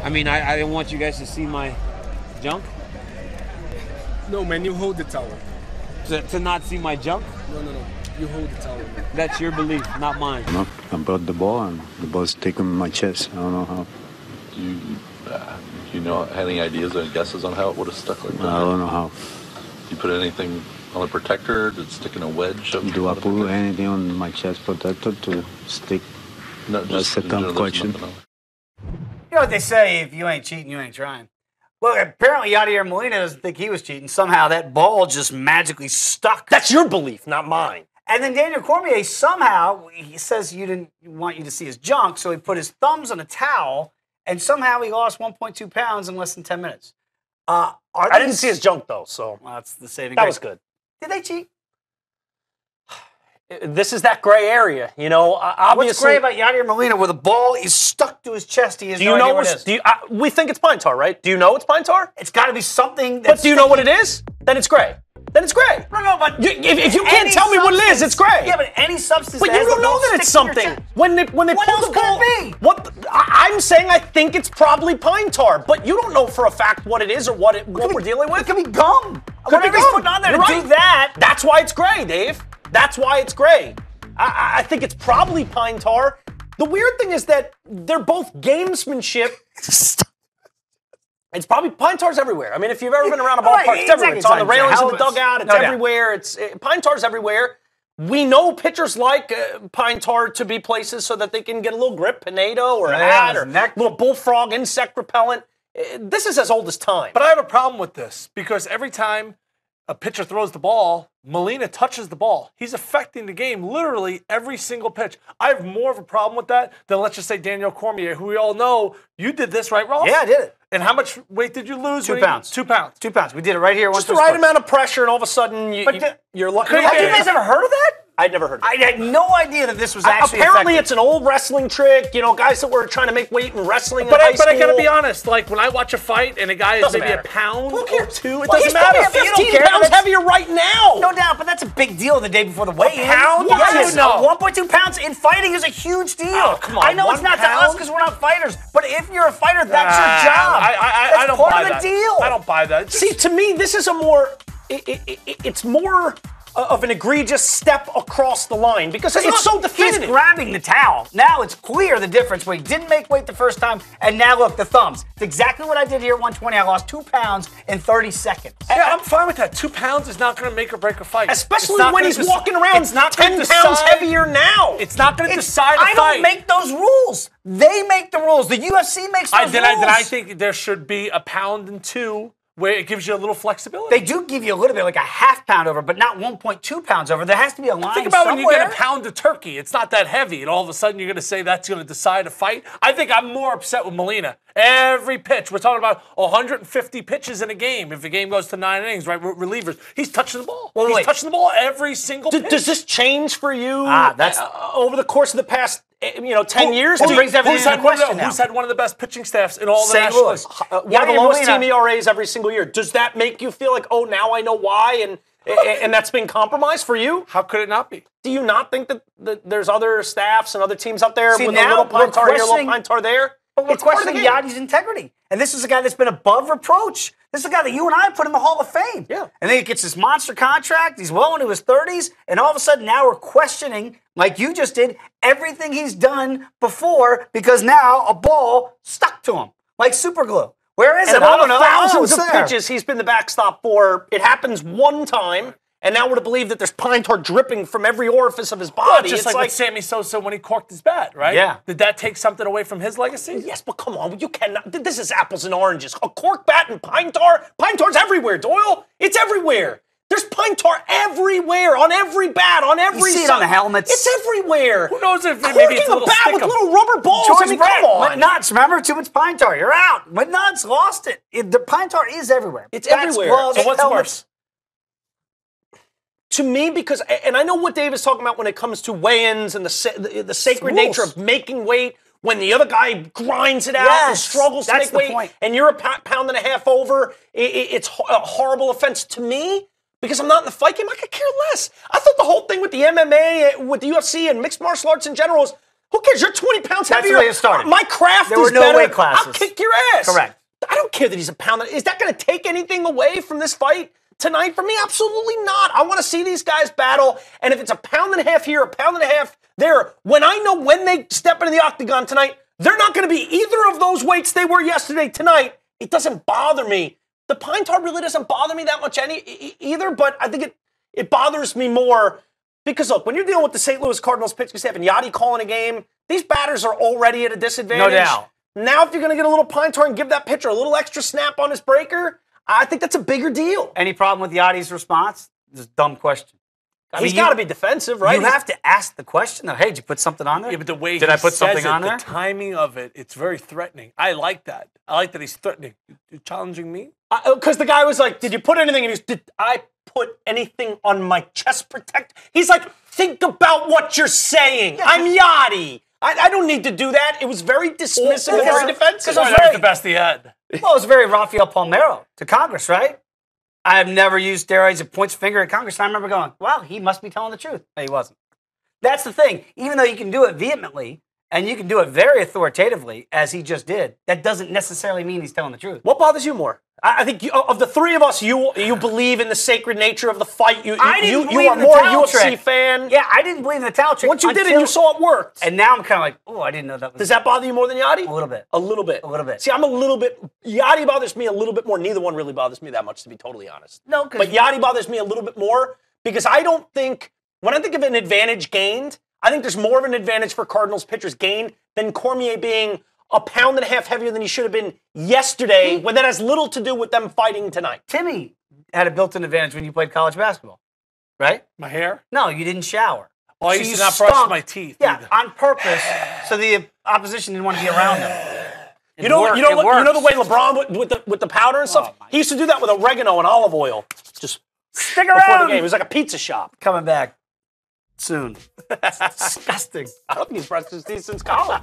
I mean, I didn't want you guys to see my junk. No, man, you hold the towel. To not see my junk? No. You hold the towel. That's your belief, not mine. I brought the ball, and the ball's taking my chest. I don't know how. You know, any ideas or guesses on how it would have stuck like that? I don't know how. You put anything on the protector? Did it stick in a wedge? Do I put anything on my chest protector to stick? No, just That's a dumb question. You know what they say, if you ain't cheating, you ain't trying. Well, apparently Yadier Molina doesn't think he was cheating. Somehow that ball just magically stuck. That's your belief, not mine. And then Daniel Cormier somehow, he says he didn't want you to see his junk, so he put his thumbs on a towel, and somehow he lost 1.2 pounds in less than 10 minutes. I didn't see his junk, though, so well, that's the saving that grace. was good. Did they cheat? This is that gray area, you know. Obviously, what's great about Yadier Molina, where the ball is stuck to his chest? He has no idea what it is. We think it's pine tar, right? Do you know it's pine tar? It's got to be something. That's but do you know what it is? Then it's gray. Then it's gray. No, but if you can't tell me what it is, it's gray. Yeah, but any substance. But you don't know that it's something. When they pull the ball, I'm saying I think it's probably pine tar, but you don't know for a fact what it is or what we're dealing with. It could be gum. Whatever he's putting on there to do that. That's why it's gray, Dave. That's why it's gray. I think it's probably pine tar. The weird thing is that they're both gamesmanship. It's probably pine tar's everywhere. I mean, if you've ever been around a ballpark, it's everywhere. It's on the railings of the dugout. It's everywhere. Pine tar's everywhere. We know pitchers like pine tar to be places so that they can get a little grip, Pinedo or a hat or little bullfrog insect repellent. This is as old as time. But I have a problem with this because every time a pitcher throws the ball, Molina touches the ball. He's affecting the game literally every single pitch. I have more of a problem with that than, let's just say, Daniel Cormier, who we all know, you did this, right, Ross? Yeah, I did it. And how much weight did you lose? 2 pounds. 2 pounds. 2 pounds. We did it right here. Just the right amount of pressure, and all of a sudden you're lucky. Have you guys ever heard of that? I'd never heard of it. I had no idea that this was actually apparently effective. It's an old wrestling trick. You know, guys that were trying to make weight in wrestling in high school. But I gotta be honest, like when I watch a fight and a guy is maybe a pound or two, it doesn't matter. He's 15 pounds heavier right now. No doubt, but that's a big deal the day before the weigh-in. Pound? Yes. No. 1.2 pounds in fighting is a huge deal. Oh, come on. I know it's not to us because we're not fighters, but if you're a fighter, that's your job. I don't part buy of the that. deal. I don't buy that. See, to me, this is a more. It's more of an egregious step across the line because it's so definitive. He's grabbing the towel. Now it's clear the difference where he didn't make weight the first time, and now look, the thumbs. It's exactly what I did here at 120. I lost 2 pounds in 30 seconds. Yeah, I'm fine with that. 2 pounds is not going to make or break a fight. Especially when he's walking around 10 pounds heavier now. It's not going to decide a fight. I don't make those rules. They make the rules. The UFC makes those rules. Then I think there should be 1.2 pounds where it gives you a little flexibility. They do give you a little bit, like a half pound over, but not 1.2 pounds over. There has to be a line Think about somewhere. when you get a pound of turkey. It's not that heavy, and all of a sudden you're going to say that's going to decide a fight. I think I'm more upset with Molina. Every pitch. We're talking about 150 pitches in a game. If the game goes to 9 innings, right, relievers. He's touching the ball. He's touching the ball every single pitch. Does this change for you over the course of the past 10 years? Who's had one of the best pitching staffs in all the St. National Louis. One of the lowest team ERAs every single year. Does that make you feel like, oh, now I know why, and that's been compromised for you? How could it not be? Do you not think that there's other staffs and other teams out there with a now little pine tar here, a little pine tar there? But we're questioning Yadi's integrity. And this is a guy that's been above reproach. This is a guy that you and I put in the Hall of Fame. Yeah. And then he gets this monster contract. He's well into his 30s. And all of a sudden now we're questioning, like you just did, everything he's done before because now a ball stuck to him like super glue. Where is it? And I all don't the know. thousands of pitches he's been the backstop for, it happens one time. And now we're to believe that there's pine tar dripping from every orifice of his body. Well, just like with Sammy Sosa when he corked his bat, right? Yeah. Did that take something away from his legacy? Yes, but come on, you cannot. This is apples and oranges. A cork bat and pine tar? Pine tar's everywhere, Doyle. It's everywhere. There's pine tar everywhere, on every bat, on every You see it on the helmets. It's everywhere. Who knows if Corking maybe it's a a little bat stick with 'em. little rubber balls. George I mean, Brett come on. went nuts. Remember? Too much pine tar. You're out. Went nuts. Lost it. The pine tar is everywhere. It's Bats, everywhere. gloves, So what's helmets. worse? To me, because, and I know what Dave is talking about when it comes to weigh-ins and the sacred nature of making weight when the other guy grinds it out and struggles to make weight, point. and you're a pound and a half over, it's a horrible offense to me because I'm not in the fight game. I could care less. I thought the whole thing with the MMA, with the UFC, and mixed martial arts in general is Who cares? You're 20 pounds That's heavier. the way it started. My craft There is were no better. weight classes. I'll kick your ass. Correct. I don't care that he's a pound. Is that going to take anything away from this fight tonight for me? Absolutely not. I want to see these guys battle. And if it's a pound and a half here, a pound and a half there, when I know when they step into the octagon tonight, they're not going to be either of those weights they were yesterday tonight. It doesn't bother me. The pine tar really doesn't bother me that much either, but I think it bothers me more because, look, when you're dealing with the St. Louis Cardinals pitching staff and Yadi calling a game, these batters are already at a disadvantage. No doubt. Now, if you're going to get a little pine tar and give that pitcher a little extra snap on his breaker, I think that's a bigger deal. Any problem with Yadi's response? This is a dumb question. He's got to be defensive, right? You have to ask the question, though. Hey, did you put something on there? Yeah, but the way did he I put says something it, on there? The timing of it, it's very threatening. I like that. I like that he's threatening. You're challenging me? Because the guy was like, did you put anything? And he goes, did I put anything on my chest protector? He's like, think about what you're saying. Yeah, I'm Yadi. I don't need to do that. It was very dismissive and very defensive. That was the best he had. Well, it was very Rafael Palmeiro to Congress, right? I have never used steroids. It points finger at Congress. And I remember going, wow, he must be telling the truth. No, he wasn't. That's the thing. Even though you can do it vehemently and you can do it very authoritatively, as he just did, that doesn't necessarily mean he's telling the truth. What bothers you more? I think of the three of us, you believe in the sacred nature of the fight. You are more a UFC fan. Yeah, I didn't believe in the towel trick. Once you did it, you saw it worked. And now I'm kind of like, oh, I didn't know that was. Does that bother you more than Yadi? A little bit. A little bit. A little bit. See, I'm a little bit. Yadi bothers me a little bit more. Neither one really bothers me that much, to be totally honest. No, but Yadi bothers me a little bit more because I don't think, when I think of an advantage gained, I think there's more of an advantage for Cardinals pitchers gained than Cormier being a pound and a half heavier than he should have been yesterday, when that has little to do with them fighting tonight. Timmy had a built-in advantage when you played college basketball, right? My hair? No, you didn't shower. Oh, I used to not brush my teeth. Yeah, either. on purpose, so the opposition didn't want to be around them. You know the way LeBron with the powder and stuff? He used to do that with oregano and olive oil. Just stick before around. the game. It was like a pizza shop. Coming back soon. It's disgusting. I don't think he's brushed his teeth since college.